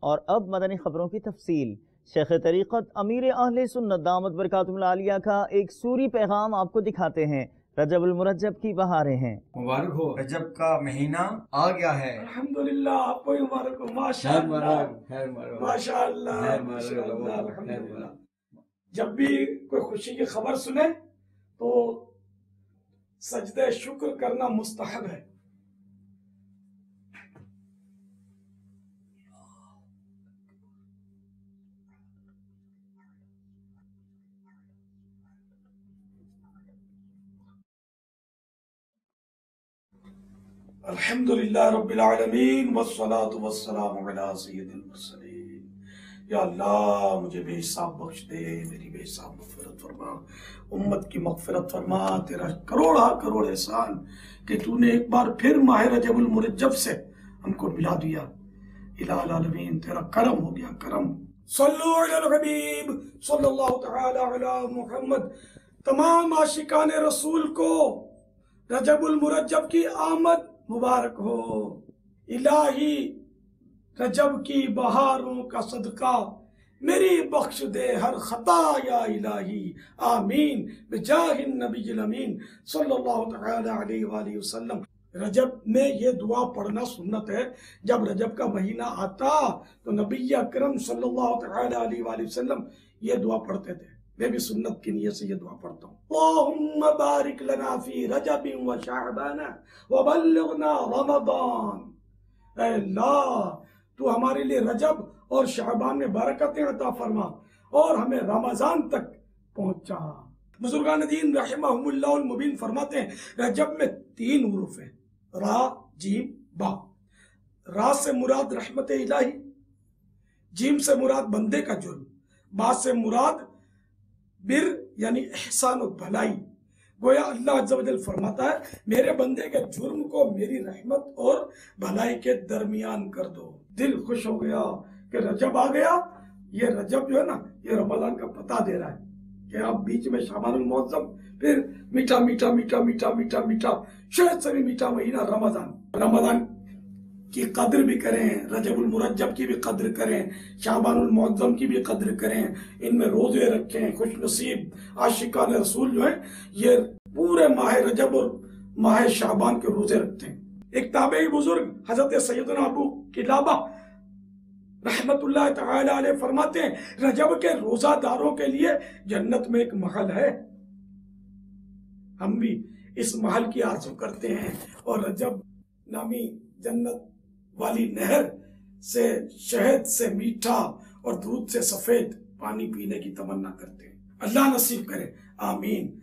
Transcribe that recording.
اور اب مدنی خبروں کی تفصیل۔ شیخ طریقت امیر اہل سنت دامت برکاتہ العالیہ کا ایک سوری پیغام آپ کو دکھاتے ہیں۔ رجب المرجب کی بہاریں ہیں۔ مبارک ہو، رجب کا مہینہ آ گیا ہے۔ الحمدللہ، آپ کو مبارک ہو، ماشاءاللہ ماشاءاللہ الحمدللہ۔ جب بھی کوئی خوشی کی خبر سنے تو سجدہ شکر کرنا مستحب ہے۔ الحمدللہ رب العالمین والصلاة والسلام علی سید المرسلین۔ یا اللہ مجھے بے حساب بخش دے، میری بے حساب مغفرت فرما، امت کی مغفرت فرما۔ تیرا کروڑا کروڑ احسان کہ تو نے ایک بار پھر ماہ رجب المرجب سے ہم کو ملا دیا۔ الہ العالمین تیرا کرم ہو گیا، کرم۔ صلو علی الحبیب صلی اللہ تعالی علی محمد۔ تمام عاشقان رسول کو رجب المرجب کی آمد مبارک ہو۔ الہی رجب کی بہاروں کا صدقہ میری بخش دے ہر خطا یا الہی، آمین بجاہ النبی الامین صلی اللہ تعالی علیہ وآلہ وسلم۔ رجب میں یہ دعا پڑھنا سنت ہے۔ جب رجب کا مہینہ آتا تو نبی اکرم صلی اللہ تعالی علیہ وآلہ وسلم یہ دعا پڑھتے تھے۔ میں بھی سنت کی نیت سے یہ دعا پڑھتا ہوں۔ اللہم بارک لنا فی رجب و شعبان وبلغنا رمضان۔ اے اللہ تو ہمارے لیے رجب اور شعبان میں برکتیں عطا فرما اور ہمیں رمضان تک پہنچا۔ بزرگان دین رحمہم اللہ المبین فرماتے ہیں رجب میں 3 حروف ہیں، را جیم با۔ را سے مراد رحمت الہی، جیم سے مراد بندے کا جرم، با سے مراد بر یعنی احسان و بھلائی۔ گویا اللہ عز و جل فرماتا ہے میرے بندے کے جرم کو میری رحمت اور بھلائی کے درمیان کر دو۔ دل خوش ہو گیا کہ رجب آ گیا۔ یہ رجب جو ہے نا یہ رمضان کا پتہ دے رہا ہے کہ اب بیچ میں شعبان المعظم، پھر میٹھا میٹھا میٹھا میٹھا میٹھا میٹھا شاید سے بھی میٹھا مہینہ رمضان۔ رمضان کی قدر بھی کریں، رجب المرجب کی بھی قدر کریں، شعبان المعظم کی بھی قدر کریں، ان میں روزے رکھیں۔ خوش نصیب عاشقان رسول جو ہیں یہ پورے ماہ رجب اور ماہ شعبان کے روزے رکھتے ہیں۔ ایک تابعی بزرگ حضرت سیدنا ابو قلابہ رحمت اللہ تعالی علیہ فرماتے ہیں رجب کے روزہ داروں کے لیے جنت میں ایک محل ہے۔ ہم بھی اس محل کی آرزو کرتے ہیں اور رجب نامی جنت والی نہر سے شہد سے میٹھا اور دودھ سے سفید پانی پینے کی تمنا کرتے ہیں۔ اللہ نصیب کرے، آمین۔